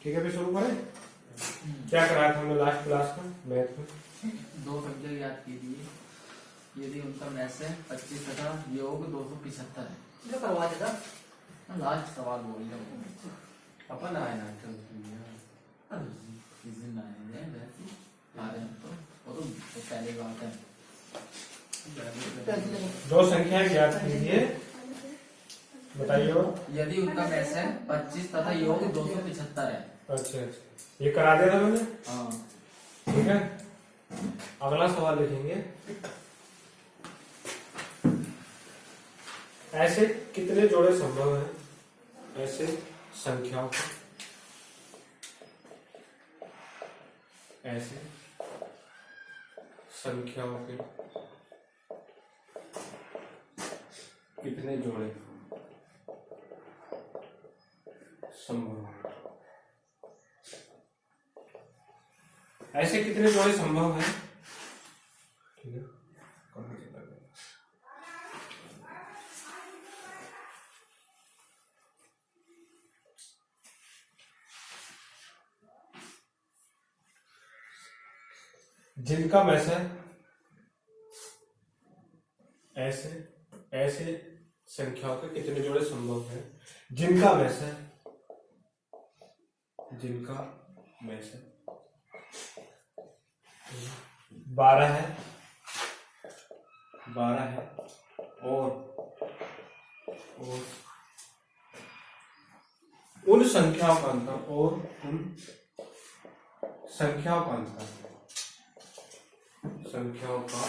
ठीक है, फिर शुरू करें। क्या कराया था हमने लास्ट क्लास में मैथ में? दो संख्या याद कीजिए। यदि उनका मैथ है 25 तथा योग 275 है। जो करवा देगा लास्ट सवाल बोल रहा अपन आए ना तो इस दिन आए हैं वैसे आ रहे हैं तो वो तो पहले बात है। दो संख्या याद कीजिए, बताइए। यदि उनका मैथ है 25 तथा योग 275 है। अच्छा, ये करा दिया था मैंने। हाँ ठीक है, अगला सवाल लिखेंगे। ऐसे कितने जोड़े संभव हैं? ऐसे संख्याओं के, ऐसे संख्याओं के कितने जोड़े संभव हैं? ऐसे कितने जोड़े संभव हैं? ठीक है, कहाँ चला गया? जिनका मैथ है ऐसे ऐसे संख्याओं के कितने जोड़े संभव हैं? जिनका मैथ है, जिनका मैथ है 12 है, 12 है और उन संख्याओं का अंतर, और उन संख्याओं का अंतर, संख्याओं का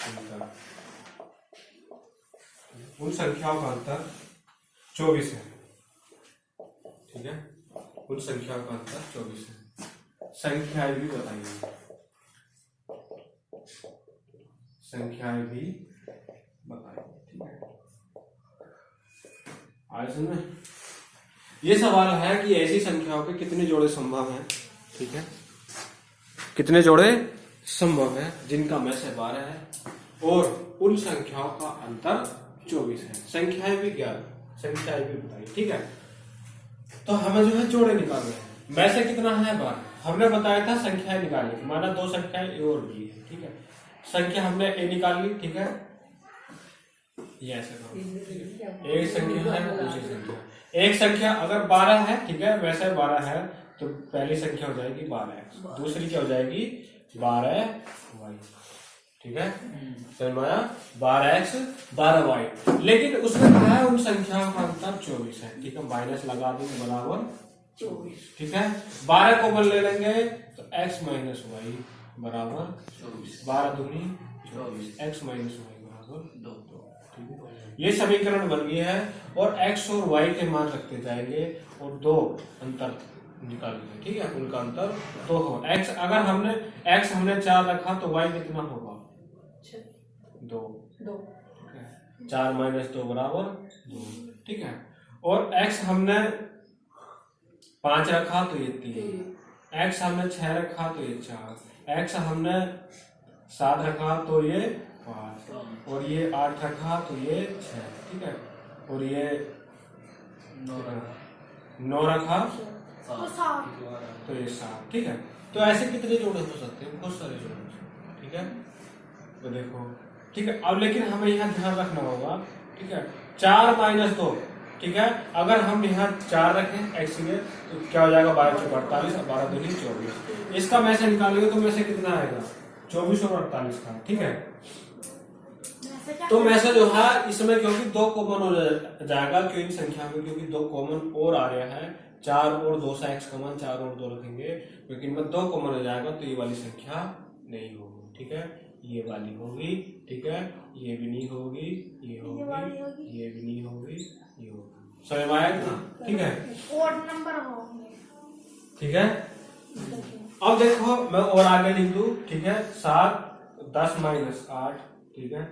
अंतर, उन संख्याओं का अंतर 24 है। ठीक है, उन संख्याओं का अंतर 24 है। संख्याएं भी बताइए, संख्याएं भी बताइए। ठीक है, आज सुनिए, ये सवाल है कि ऐसी संख्याओं के कितने जोड़े संभव हैं। ठीक है, कितने जोड़े संभव है जिनका मैथ 12 है और उन संख्याओं का अंतर 24 है। संख्याएं भी 11, संख्याएं भी बताइए। ठीक है, तो हमें जो है जोड़े निकालने हैं। मैथ कितना है 12, हमने बताया था संख्याएं निकालनी, माना दो संख्याएं ए और बी है। ठीक है, संख्या हमने ए निकाल ली। ठीक है, ये ऐसे करो, एक संख्या है दूसरी संख्या, एक संख्या अगर 12 है, ठीक है, वैसे 12 है तो पहली संख्या हो जाएगी 12x, दूसरी क्या हो जाएगी 12y। ठीक है, समझाया, 12x 12y। लेकिन उसमें क्या है, उन संख्याओं का अंतर 24 है। ठीक है, माइनस लगा देंगे बराबर 24। ठीक है, 12 को ले लेंगे तो x माइनस वाई बराबर 24, 12 दूनी 24, x माइनस वाई बराबर 2। ठीक है, ये समीकरण बन गया है और x और y के मान रखते जाएंगे और दो अंतर निकालेंगे। ठीक है, उनका अंतर 2 हो। x अगर हमने x हमने 4 रखा तो y कितना होगा 2। 4 माइनस 2 बराबर 2। ठीक है, और x हमने 5 रखा तो ये 3, x हमने 6 रखा तो ये 4, x हमने 7 रखा तो ये 5, और ये 8 रखा तो ये 6। ठीक है, और ये 9 रखा तो ये 7। ठीक है, तो ऐसे कितने जोड़े हो सकते हैं? बहुत सारे जोड़े हो सकते हैं। ठीक है, तो देखो, ठीक है, अब लेकिन हमें यहाँ ध्यान रखना होगा। ठीक है, 4 माइनस 2। ठीक है, अगर हम यहाँ 4 रखें x में तो क्या हो जाएगा 12 चौक 48 और 12 दूनी 24। इसका मैसे निकालेंगे तो मैसे कितना आएगा 24 और 48 का। ठीक है, तो मैसे जो है इसमें क्योंकि 2 कॉमन हो जाएगा, क्यों इन संख्या में, क्योंकि 2 कॉमन और आ रहा है, 4 और 2 से x कॉमन, 4 और 2 रखेंगे, क्योंकि इनमें 2 कॉमन हो जाएगा तो ये वाली संख्या नहीं होगी। ठीक है, ये वाली होगी। ठीक है, ये भी नहीं होगी, ये होगी, ये भी नहीं होगी, ये होगी। समझ में आया ना? ठीक है, ओड नंबर होंगे। ठीक है, अब देखो मैं और आगे लिख दूं। ठीक है, 7 10 माइनस 8। ठीक है,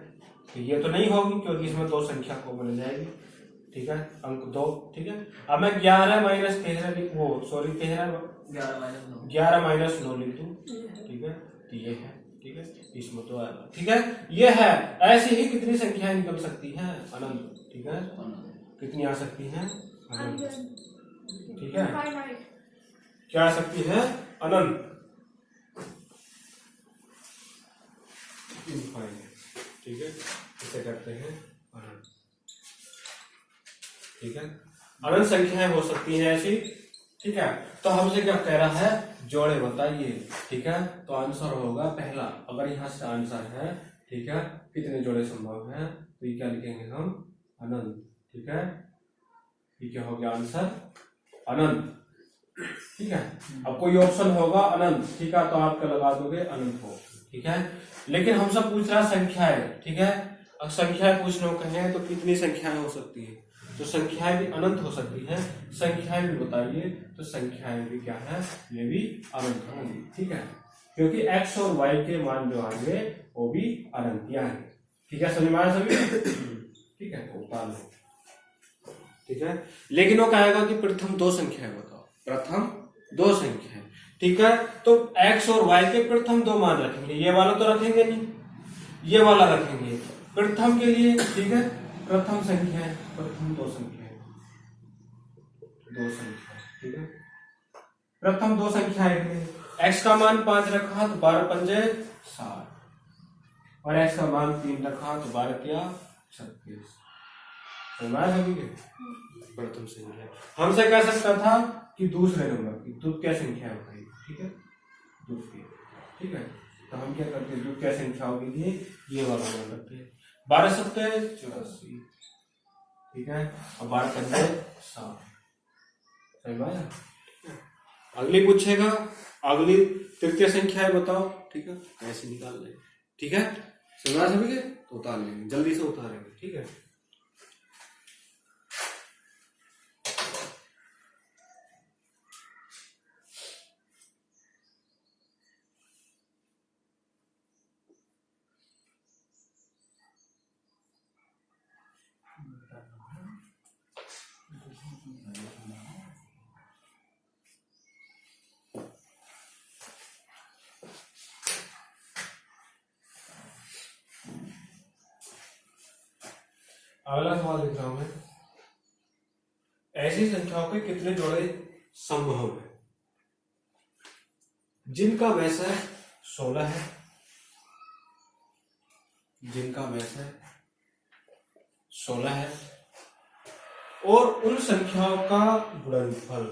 तो ये तो नहीं होगी क्योंकि इसमें 2 संख्या को मिल जाएगी। ठीक है, अंक 2। ठीक है, अब मैं 11 माइनस 13 लिख, वो सॉरी 11 माइनस 9 लिख दूं। ठीक है, तो ये है। ठीक है, इसमें तो आएगा। ठीक है, ये है। ऐसी ही कितनी संख्याएं निकल सकती हैं? अनंत। ठीक है, कितनी आ सकती हैं? अनंत। ठीक है, क्या आ सकती है? अनंत, इनफाइनाइट। ठीक है, इसे करते हैं अनंत। ठीक है, अनंत संख्याएं हो सकती हैं ऐसी। ठीक है, तो हमसे क्या कह रहा है? जोड़े बताइए। ठीक है, तो आंसर होगा पहला। अगर यहां से आंसर है, ठीक है, कितने जोड़े संभव हैं, तो ये क्या लिखेंगे हम? अनंत। ठीक है, ये क्या हो गया आंसर? अनंत। ठीक है, अब कोई ऑप्शन होगा अनंत, ठीक है, तो आपका लगा दोगे अनंत हो। ठीक है, लेकिन हमसे पूछ रहा है संख्याएं। ठीक है, अब संख्याएं पूछने को कहें तो कितनी संख्याएं हो सकती है? तो संख्याएं भी अनंत हो सकती हैं। संख्याएं भी बताइए, तो संख्याएं भी क्या है? ये भी अनंत होंगी। ठीक है, क्योंकि x और y के मान जो आएंगे वो भी अनंत आएंगे। ठीक है, समझ में आया सभी? ठीक है, तो उतार लो। ठीक है, लेकिन वो कहेगा कि प्रथम दो संख्याएं बताओ, प्रथम दो संख्याएं। ठीक है, तो x और y के प्रथम दो मान रखेंगे। ये वाला तो रखेंगे नहीं, ये वाला रखेंगे प्रथम के लिए। ठीक है, प्रथम संख्या है, प्रथम दो संख्या है, दो संख्या। ठीक है, प्रथम दो संख्या है। x का मान 5 रखा तो 12 पंजे 60, और x का मान 3 रखा तो 12 क्या 36। सभी के प्रथम संख्या। हमसे कह सकता था कि दूसरे नंबर की द्वितीय संख्या होगी। ठीक है, द्वितीय। ठीक है, तो हम क्या करते हैं? द्वितीय संख्या होगी ये वाला मान रखते हैं। 12 सत्ते 84। ठीक है, और 12 पंजे 60। सही बात। अगली पूछेगा, अगली तृतीय संख्या है बताओ। ठीक है, ऐसे निकाल लेंगे। ठीक है, समझा सभी के? तो उतार लेंगे, जल्दी से उतारेंगे। ठीक है, अगला सवाल लिख रहा हूं मैं। ऐसी संख्याओं के कितने जोड़े संभव है जिनका वैसे 16 है, जिनका वैसे 16 है, और उन संख्याओं का गुणनफल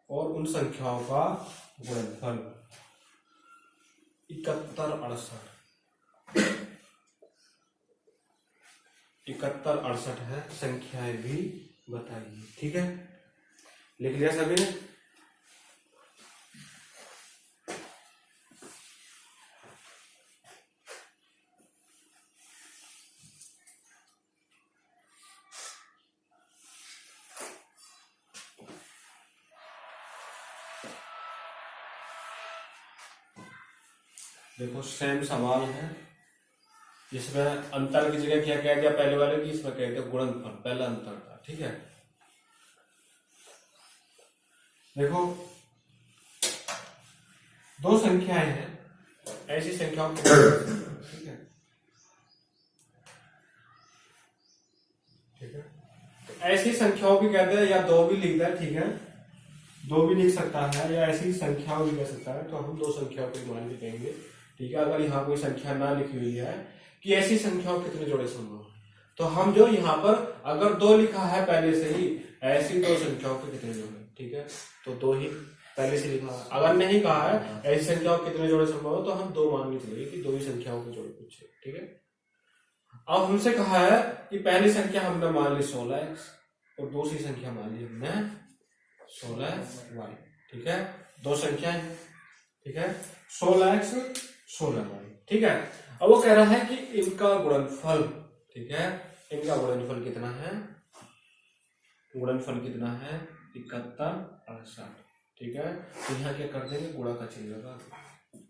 और उन संख्याओं का गुणनफल 71 68 है। संख्याएं भी बताइए। ठीक है, लिख लिया सभी ने? देखो सेम सवाल है, इसमें अंतर की जगह क्या कह दिया पहले वाले की, इसमें कह दिया गुणनफल। पहला अंतर था। ठीक है, देखो दो संख्याएं हैं, ऐसी संख्याओं की। ठीक है, ठीक है, तो ऐसी संख्याओं की कहते हैं, या दो भी लिखता है। ठीक है, दो भी लिख सकता है, या ऐसी संख्याओं भी कह सकता है, तो हम दो संख्याओं को मान के कहेंगे। ठीक है, अगर यहाँ कोई संख्या ना लिखी हुई है कि ऐसी संख्याओं कितने जोड़े संभव है, तो हम जो यहाँ पर अगर दो लिखा है पहले से ही, ऐसी दो संख्याओं के कितने जोड़े। ठीक है, तो दो ही पहले से लिखा है। अगर नहीं कहा है ऐसी संख्याओं कितने जोड़े संभव है, तो हम दो मान के चलेंगे कि दो ही संख्याओं के जोड़े पूछे। ठीक है, अब हमसे कहा है कि पहली संख्या हमने मान ली 16x, और दूसरी संख्या मान ली हमने 16y। ठीक है, दो संख्या है। ठीक है, 16x 16y। ठीक है, अब वो कह रहा है कि इनका गुणनफल। ठीक है, इनका गुणनफल कितना है? गुणनफल कितना है? 71 68। ठीक है, तो यहाँ क्या कर देंगे? गुणा का चिन्ह लगा।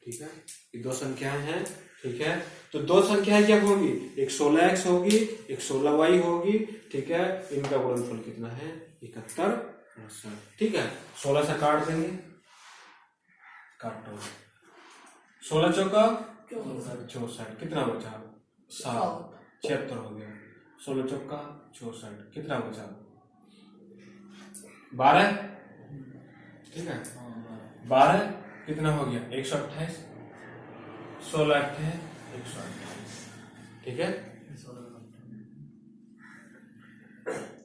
ठीक है, ये दो संख्याएं हैं। ठीक है, तो दो संख्याएं क्या होगी? एक 16x होगी, एक 16y होगी। ठीक है, इनका गुणनफल कितना है? 71 68। ठीक है, 16 से काट देंगे, काटो। 16 चौका 64, कितना बचा? 7। 76 हो गया। 16 चौका 64, कितना बचा? 12, ठीक है। 12 कितना हो गया? 128, 16 अट्ठे 128, ठीक है।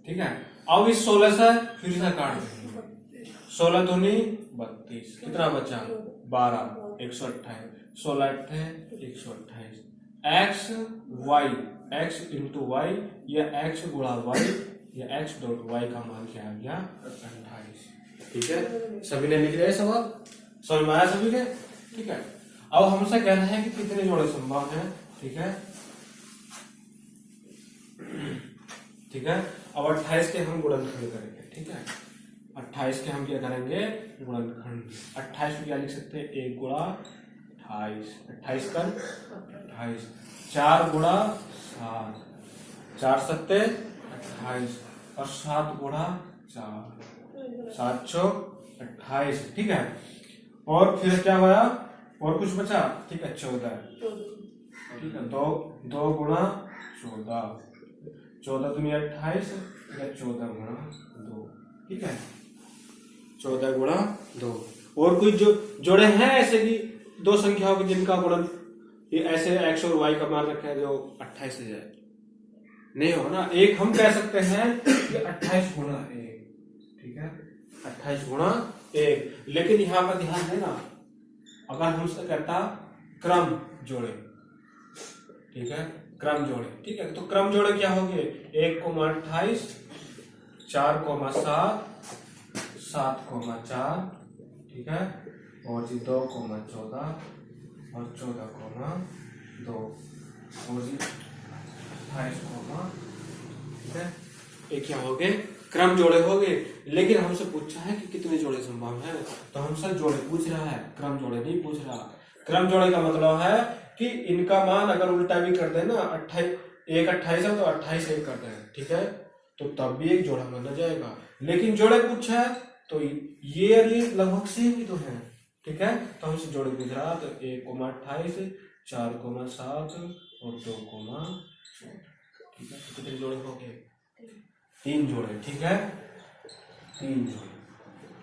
ठीक है, अब इस 16 से फिर से काट देंगे। 16 दूनी 32, कितना बचा? 12, 128, 16 अट्ठे 128, X Y, X into Y या एक्स गुणा वाई या एक्स डॉट वाई का मान क्या आ गया? 28, ठीक है। सभी ने लिख लिया सवाल, समझ में आया सभी के? ठीक है, अब हमसे कहना है कि कितने जोड़े संभव हैं, ठीक है। ठीक है, अब 28 के हम गुणनखंड करेंगे, ठीक है। 28 के हम क्या करेंगे? गुणनखंड। 28 को क्या लिख सकते हैं? 1 गुणा 28, 28 कर 28, 4 गुणा 7, 4 सत्ते 28 और 7 गुणा 4, 7 चौक 28, ठीक है। और फिर क्या हुआ? और कुछ बचा? ठीक है, 14, ठीक है। 2 गुणा 14, 14 दूनी 28 या 14 गुणा 2, ठीक है। 14 गुणा 2। और कुछ जो जोड़े हैं ऐसे भी दो संख्याओं के जिनका गुणन ये ऐसे एक्स और वाई का मान रखा है जो 28 से जाए? नहीं हो ना। एक हम कह सकते हैं कि 28 गुणा 1, ठीक है, 28 गुणा 1। लेकिन यहां पर ध्यान देना, अगर हमसे कहता क्रम जोड़े, ठीक है, क्रम जोड़े, ठीक है, तो क्रम जोड़े क्या होंगे? 1,28, 4,7, 7,4, ठीक है, और जी 2,14 और 14,2 और जी 28, ठीक है। ये क्या हो गए? क्रम जोड़े हो गए। लेकिन हमसे पूछा है कि कितने जोड़े संभव है, तो हमसे जोड़े पूछ रहा है, क्रम जोड़े नहीं पूछ रहा। क्रम जोड़े का मतलब है कि इनका मान अगर उल्टा भी कर देना, 28 है तो 28 1 कर दें, ठीक है, तो तब भी एक जोड़ा माना जाएगा। लेकिन जोड़े पूछा है तो ये और ये लगभग सेम ही तो है, ठीक है। तो हमसे जोड़े पूछ रहा तो 1,28, 4,7 और 2,14, ठीक है। तो कितने जोड़े हो गए? 3 जोड़े, ठीक है, 3 जोड़े।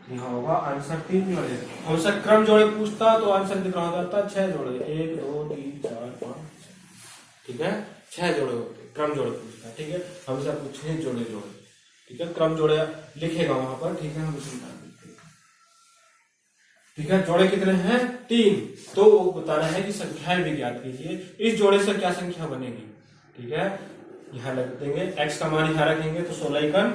यहाँ होगा आंसर 3 जोड़े। हमसे क्रम जोड़े पूछता तो आंसर कितना हो जाता? 6 जोड़े, 1 2 3 4 5, ठीक है, 6 जोड़े होते। क्रम जोड़े पूछता, ठीक है। हमसे पूछे जोड़े जोड़े, ठीक है, क्रम जोड़े लिखेगा वहां पर, ठीक है, हम उसे निकाल देते हैं, ठीक है। जोड़े कितने हैं? 3। तो वो बताना है कि संख्याएं भी ज्ञात कीजिए। इस जोड़े से क्या संख्या बनेगी, ठीक है, यहाँ लग देंगे, x का मान यहाँ रखेंगे तो 16 एकम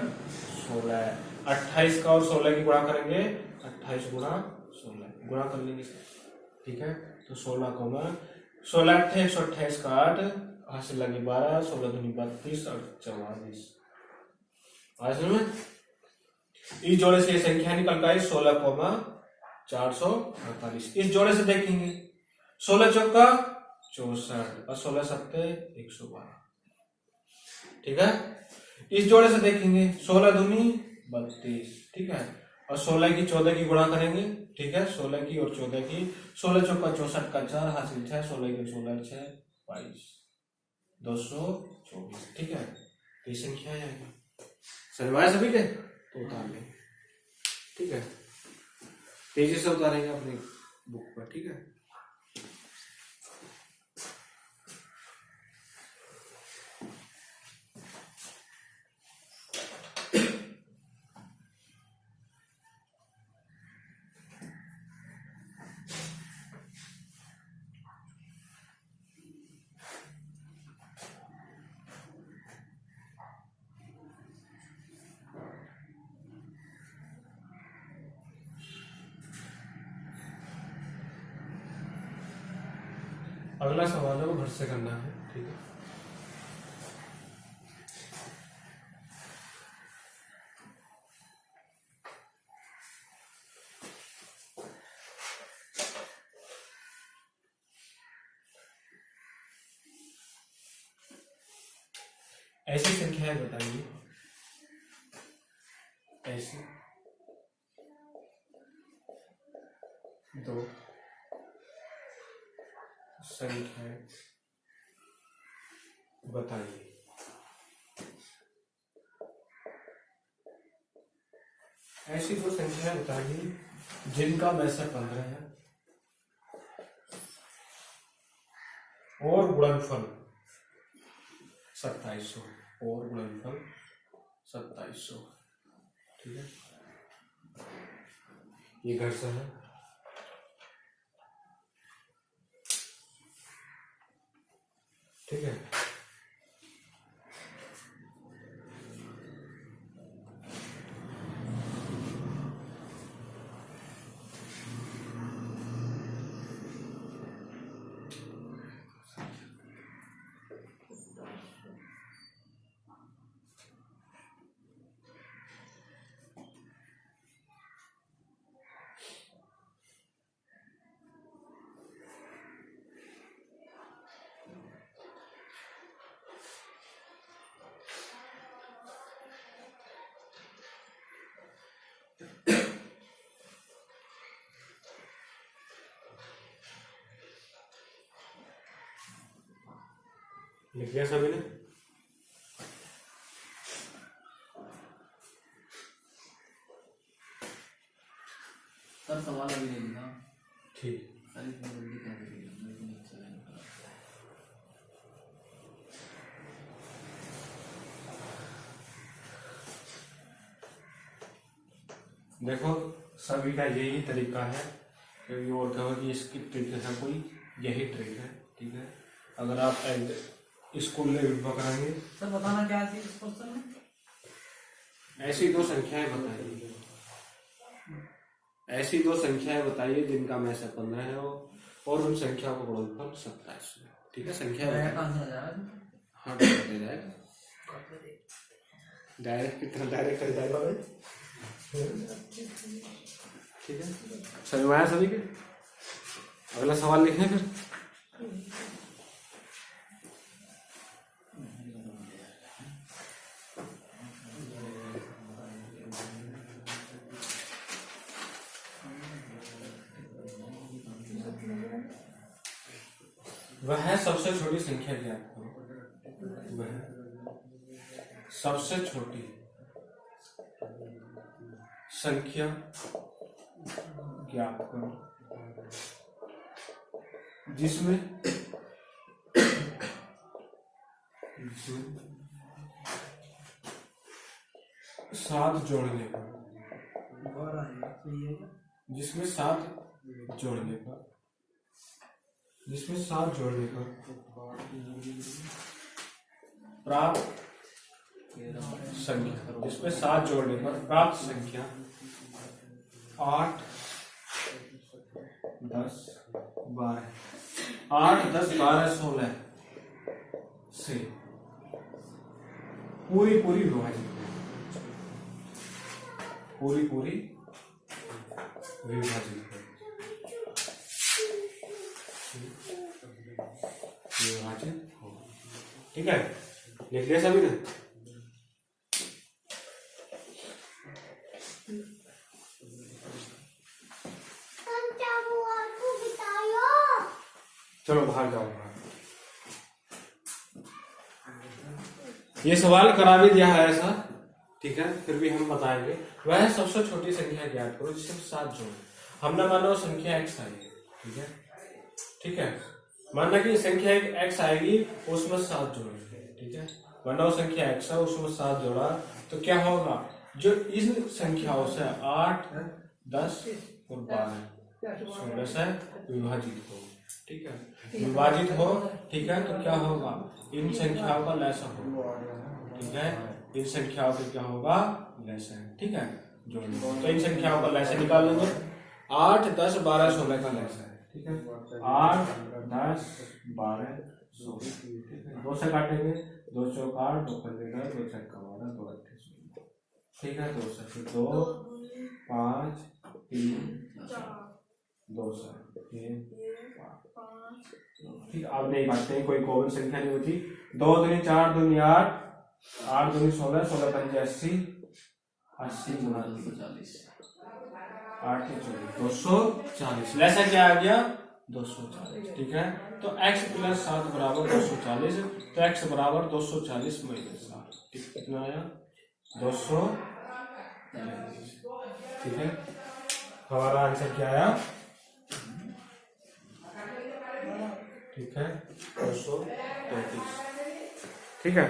16, 28 का और 16 की गुणा करेंगे, 28 गुणा 16 गुणा कर लेंगे, ठीक है। तो 16 अट्ठे 128 का 8, हासिल लगे 12, 16 दूनी 32 और 44। आज में इस जोड़े से ये संख्या निकल गई 16,448। इस जोड़े से देखेंगे 16 चौका 64 और 16 सत्ते 112, ठीक है। इस जोड़े से देखेंगे 16 दूनी 32, ठीक है, और 16 की 14 की गुणा करेंगे, ठीक है, 16 की और 14 की, 16 चौका 64 का 4, हासिल 6, 16 की 16 6 22, 224, ठीक है। ये संख्या आएगी, समझ सभी के? तो उतार लें, ठीक है, तेजी से उतारेंगे अपनी बुक पर, ठीक है। अगला सवाल है वो घर से करना है, ठीक है। ऐसी संख्याएं बताइए, ऐसी 2 संख्याएं बताइए। ऐसी दो संख्या बताइए जिनका वैसे 15 है और गुणनफल 2700 और गुणनफल 2700। ठीक है, ये घर से है। ठीक है, लिख लिया सभी ने? सर सवाल अभी नहीं लिखा। ठीक, सर इतनी जल्दी क्या करेगा, मेरे को नहीं अच्छा लग रहा। देखो सभी का यही तरीका है, क्योंकि और कहो कि इसकी ट्रिक है कोई, यही ट्रिक है। ठीक है, अगर आप स्कूल में भी पकड़ेंगे। सर बताना क्या है इस क्वेश्चन में? ऐसी दो संख्याएं बताइए, ऐसी दो संख्याएं बताइए जिनका में से 15 है और उन संख्या को गुणनफल 27 है। ठीक है, संख्या कहाँ से आ जाएगा? हाँ दे जाएगा, डायरेक्ट कितना डायरेक्ट कर जाएगा भाई। ठीक है, समझ में आया सभी के? अगला सवाल लिखें फिर। वह सबसे छोटी संख्या ज्ञात करो। वह सबसे छोटी संख्या ज्ञात करो जिसमें 7 जोड़ने पर, जिसमें 7 जोड़ने पर, जिसमें 7 जोड़ने पर प्राप्त संख्या, जिसमें 7 जोड़ने पर प्राप्त संख्या 8, 10, 12, 8, 10, 12, 16 से पूरी विभाजित है, पूरी विभाजित है, विभाजित हो। ठीक है, लिख लिया सभी ने? चलो बाहर जाओ बाहर। ये सवाल करा भी दिया है ऐसा, ठीक है, फिर भी हम बताएंगे। वह सबसे छोटी संख्या ज्ञात करो जिसमें 7 जोड़े। हमने माना वो संख्या x आई है। ठीक है, ठीक है, माना कि संख्या एक x आएगी उसमें 7 जोड़ेंगे। ठीक है, माना वो संख्या x है उसमें 7 जोड़ा, तो क्या होगा, जो इन संख्याओं से 8, 10 और 12 16 से विभाजित हो। ठीक है, विभाजित हो। ठीक है, तो क्या होगा, इन संख्याओं का लसा होगा। ठीक है, इन संख्याओं का क्या होगा, लसा है। ठीक है, जोड़ना, तो इन संख्याओं का लसा निकाल लेंगे। 8, 10, 12, 16 का लसा है। ठीक है, 8, 10, 12, 16। ठीक है, 2 से काटेंगे, 2 चौक 8, 2 पंजे 10, 2 छक्का 12, 2 अट्ठे 16। ठीक है, 2 से 2, 5, 3, 2 से 3, 5। ठीक, अब नहीं काटते हैं, कोई कॉमन संख्या नहीं होती। 2 दूनी 4, दूनी 8, 8 दूनी 16, 16 पंजे 80, 80 गुना 240, 8 के 240। लैसा क्या आ गया, 240, ठीक है। तो x प्लस 7 बराबर 240, तो x बराबर 240 माइनस 7, कितना आया 243, ठीक है। हमारा आंसर क्या आया, ठीक है 233, ठीक है।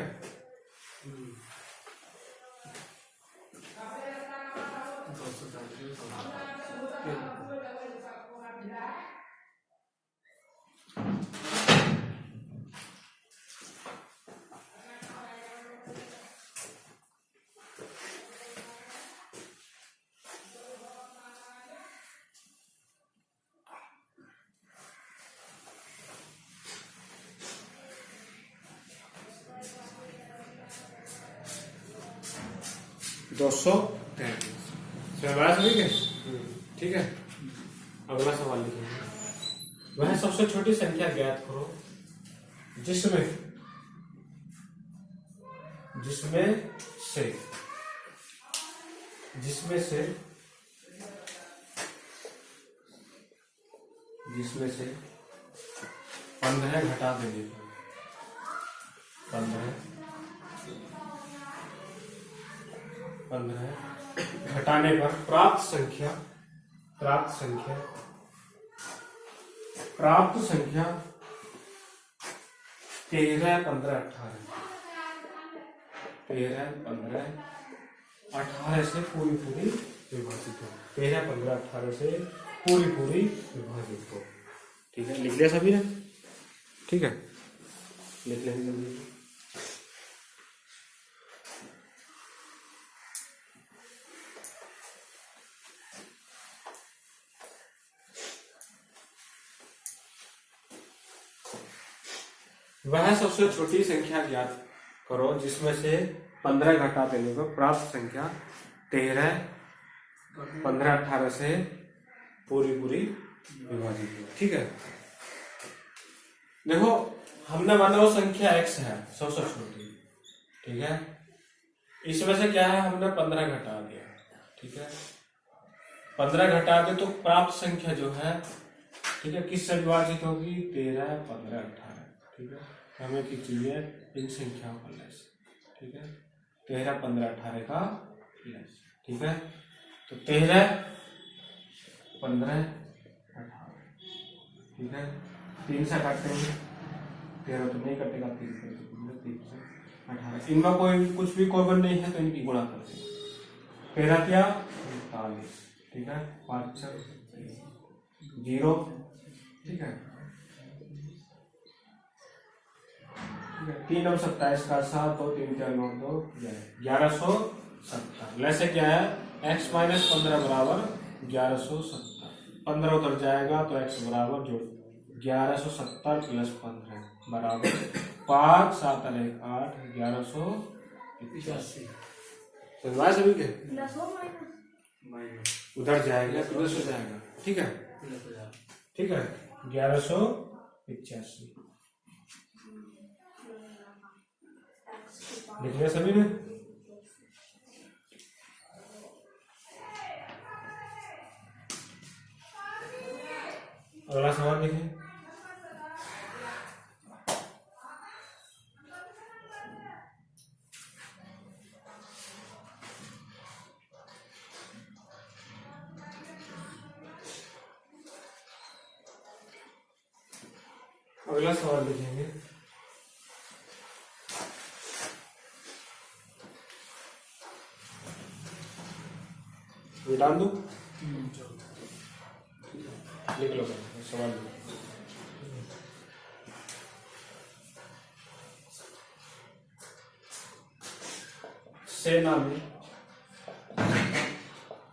दो सौ 33, ठीक है। अगला सवाल लिखेंगे, वह सबसे छोटी संख्या ज्ञात करो जिसमें से 15 घटा देंगे, 15 घटाने पर प्राप्त संख्या 13, 15, 18 से पूरी विभाजित हो, 13, 15, 18 से पूरी विभाजित हो, ठीक है। लिख लिया सभी ने, ठीक है, लिख लेंगे जल्दी। वह सबसे छोटी संख्या ज्ञात करो जिसमें से 15 घटा देने पर प्राप्त संख्या 13, 15, 18 से पूरी विभाजित हो, ठीक है। देखो हमने माना वो संख्या x है सबसे छोटी, ठीक है। इसमें से क्या है, हमने 15 घटा दिया, ठीक है। 15 घटा दे तो प्राप्त संख्या जो है, ठीक है, किससे विभाजित होगी, 13, 15, 18, ठीक है। हमें क्या चाहिए, इन संख्याओं का लेस, ठीक है। 13, 15, 18 का लेस, ठीक है। तो 13, 15, 18, ठीक है। 3 से काटेंगे, 13 तो नहीं कटेगा, 3 से 18, इनमें कोई कुछ भी कॉमन नहीं है तो इनकी गुणा कर देंगे। 13 क्या 45, ठीक है, 5 0, ठीक है। 3 और 27 का 7, 2 3 4 9 2 1170, वैसे क्या है, x माइनस 15 बराबर 1170, 15 उतर जाएगा तो x बराबर जो 1170 प्लस 15 बराबर 5, 7 और 1 8, 1185, तो सभी के उधर जाएगा, प्लस हो जाएगा, ठीक है, ठीक है। 1185 लिख लिया सभी ने। अगला सवाल लिखें, अगला सवाल लिखेंगे, ये डाल दो, लिख लो सवाल। सेना में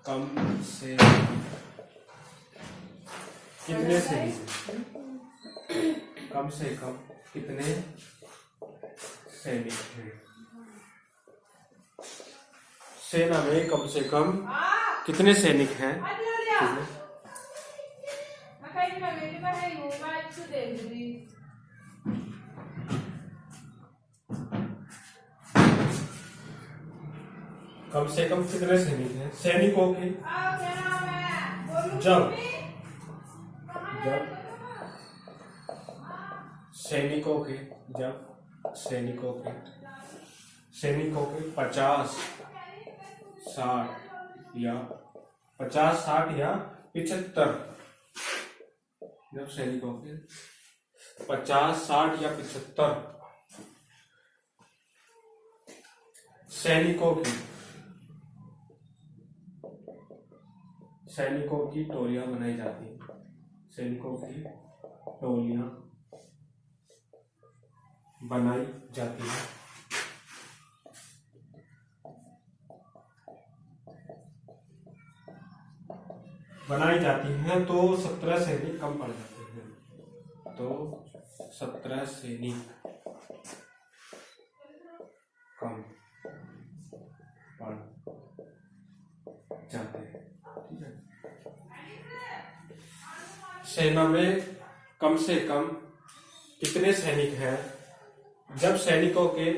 कम से कितने सैनिक, कम से कम कितने सैनिक हैं। सेना में कम से कम कितने सैनिक हैं, कम से कम कितने सैनिक हैं, सैनिकों के जब सैनिकों के जब सैनिकों के 50, 60 या 75, जब सैनिकों के 50, 60 या 75 सैनिकों की टोलियां बनाई जाती हैं। सैनिकों की टोलियां बनाई जाती हैं। तो 17 सैनिक कम पड़ जाते हैं। तो 17 सैनिक कम पड़ जाते हैं। ठीक है। सेना में कम से कम कितने सैनिक हैं? जब सैनिकों के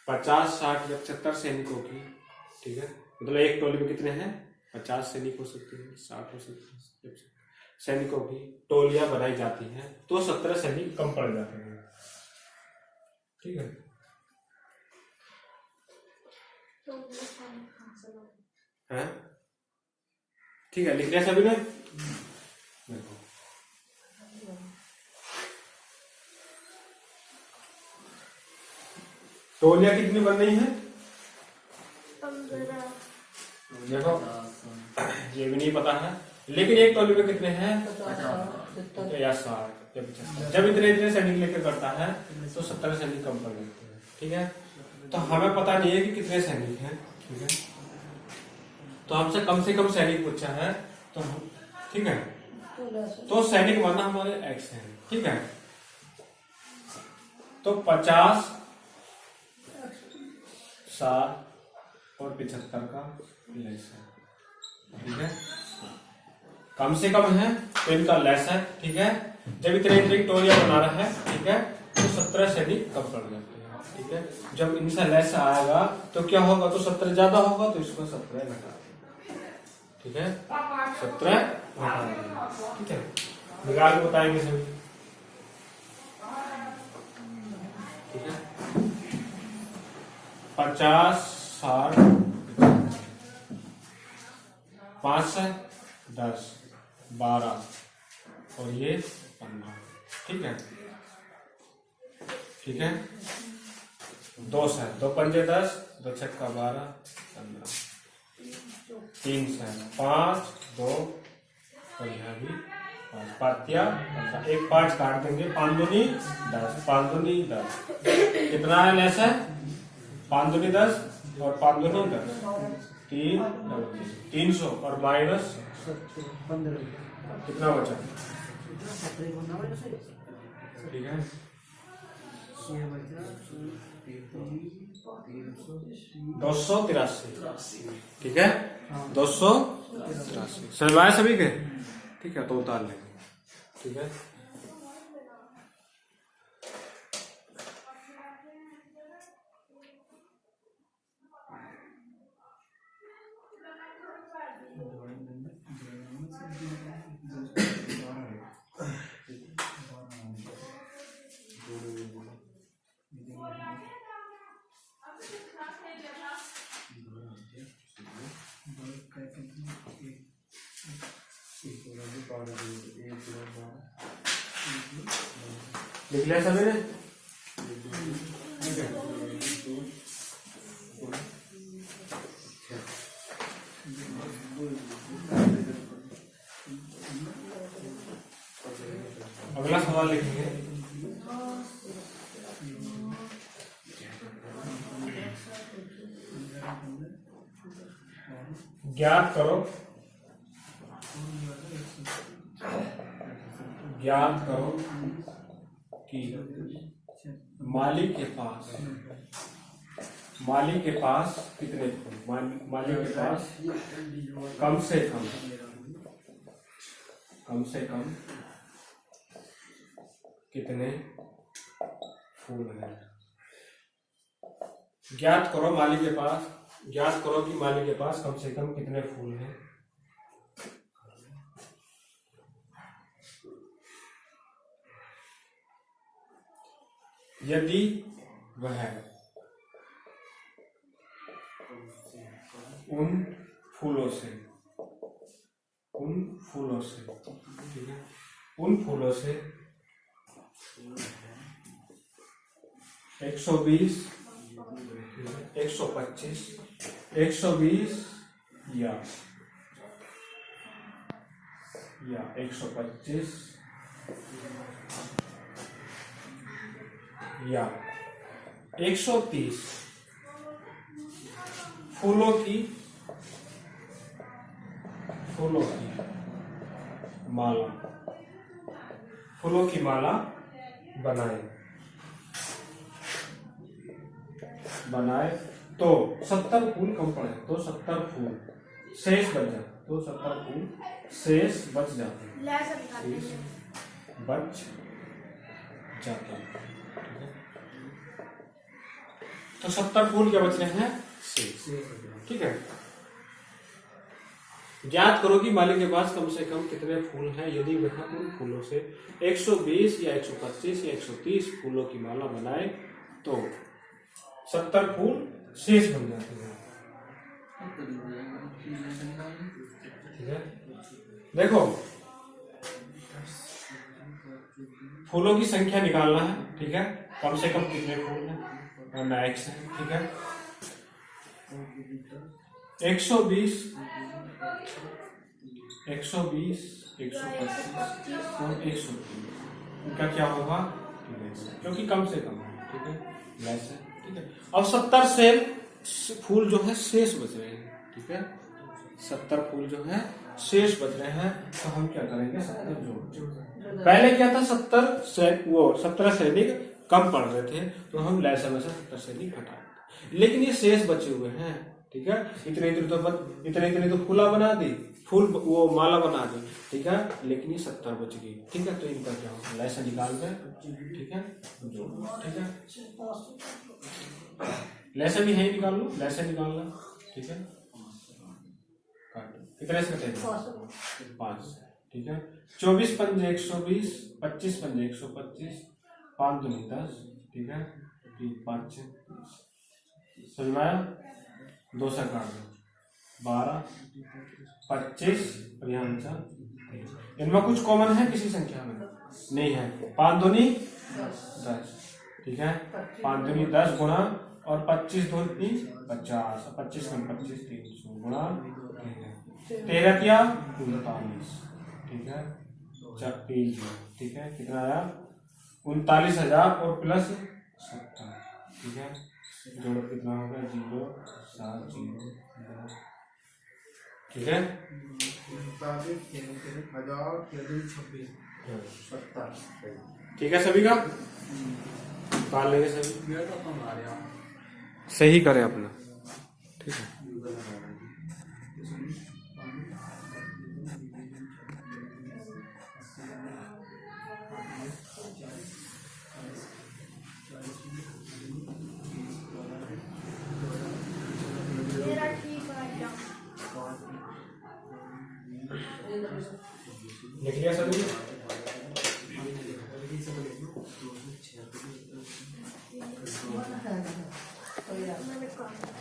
50, 60 या 75 सैनिकों की, ठीक है, मतलब एक टोली में कितने हैं? 50 सैनिक हो सकते हैं, 60 हो सकते हैं। सैनिकों की टोलियां बनाई जाती हैं तो 17 सैनिक कम पड़ जाते हैं। ठीक है। हैं? ठीक है, लिख लिया सभी ने? देखो, टोलियां कितनी बन रही हैं? 15। देखो, ये भी नहीं पता है, लेकिन एक टोली में कितने हैं? 50 या 60 या 75। जब इतने सैनिक लेकर करता है तो 17 सैनिक कम पड़ जाते हैं। ठीक है। तो हमें पता नहीं है कि कितने सैनिक हैं। ठीक है। तो हमसे कम सैनिक पूछा है, तो हम, ठीक है, तो सैनिक माना हमारे एक्स है। ठीक है। तो 50, 60 और 75 का लेस है। ठीक है। कम से कम है तो इनका लेस है। ठीक है। जब इतने टोलियां बना रहा है, ठीक है, तो 17 सैनिक कम पड़ जाते हैं। ठीक है। जब इनसे लेस आएगा तो क्या होगा? तो 17 ज्यादा होगा, तो इसको 17 घटा देंगे। ठीक है। 17 घटा देंगे। ठीक है। निकाल के बताएंगे सभी। ठीक है। 50, 60, 5 से 10, 12 और ये 15। ठीक है। ठीक है। 2 से 2 पंजे 10, 2 छक्का 12, 15, 3 से 5, 2 और यहाँ भी 5 पातिया। एक 5 काट देंगे, 5 दूनी 10, 5 दूनी 10। कितना है लेस है? 5 दूनी 10 और 5 दूनी 10, 300 और माइनस कितना बचा? ठीक है। 283। ठीक है। 283 समझ आए सभी के? ठीक है। तो उतार लेंगे। ठीक है। लिख लिया सभी ने? अगला सवाल लिखेंगे। ज्ञात करो कि माली के पास कितने फूल? माली के पास कम से कम कितने फूल हैं? ज्ञात करो कि माली के पास कम से कम कितने फूल हैं। यदि वह उन फूलों से ठीक है, उन फूलों से 120, 125, 120 या 125 या 130 फूलों की माला बनाए तो 70 फूल कम पड़े, तो 70 फूल शेष बच जाते, तो 70 फूल शेष बच जाते, बच जाता। तो 70 फूल क्या बच रहे हैं? शेष। ठीक है, ज्ञात करो कि माली के पास कम से कम कितने फूल हैं यदि वह उन फूलों से 120 या 125 या 130 फूलों की माला बनाए तो 70 फूल शेष बन जाते हैं। ठीक है, देखो फूलों की संख्या निकालना है। ठीक है, कम से कम कितने फूल हैं, मैक्स है। ठीक है, 120, 125 और 130 इनका क्या होगा? क्योंकि कम से कम है। ठीक है, लेस है। ठीक है, अब 70 से फूल जो है शेष बच रहे हैं। ठीक है, 70 फूल जो है शेष बच रहे हैं, तो हम क्या करेंगे? 70 जोड़। पहले क्या था? 70 से अधिक कम पड़ रहे थे, तो हम लेस में से 70 से अधिक घटा, लेकिन ये शेष बचे हुए हैं। ठीक है, इतने तो फूला बना दी, फूल वो माला बना दी। ठीक है, लेकिन ये 70 बच गई। ठीक है, तो इनका क्या होगा? लेस निकाल दे। ठीक है, ठीक है, लेसन भी है, निकाल लो, लेसन निकालना। ठीक है, कितने से कटेगा? 5। ठीक है, 24 पंजे 120, 25 पंजे 125, 5 दूनी 10। ठीक है, 5 समझ में आया? 2 से काट दो, 12, 25 और यहाँ बचा। इनमें कुछ कॉमन है किसी संख्या में? नहीं है। 5 दूनी 10। ठीक है, 5 दूनी 10 गुणा और 25 दूनी 50, 25 कम 25 300 गुणा 13 क्या 39। ठीक है, 3। ठीक है, कितना आया? 39,000 और प्लस 70। ठीक है, जोड़ो कितना होगा? 0 7 0 2। ठीक है, 39,026 ठीक है, सभी का निकाल लेंगे सभी। सही करें अपना। ठीक है, मेरा ठीक है एकदम। लिख लिया सभी? मैंने कहा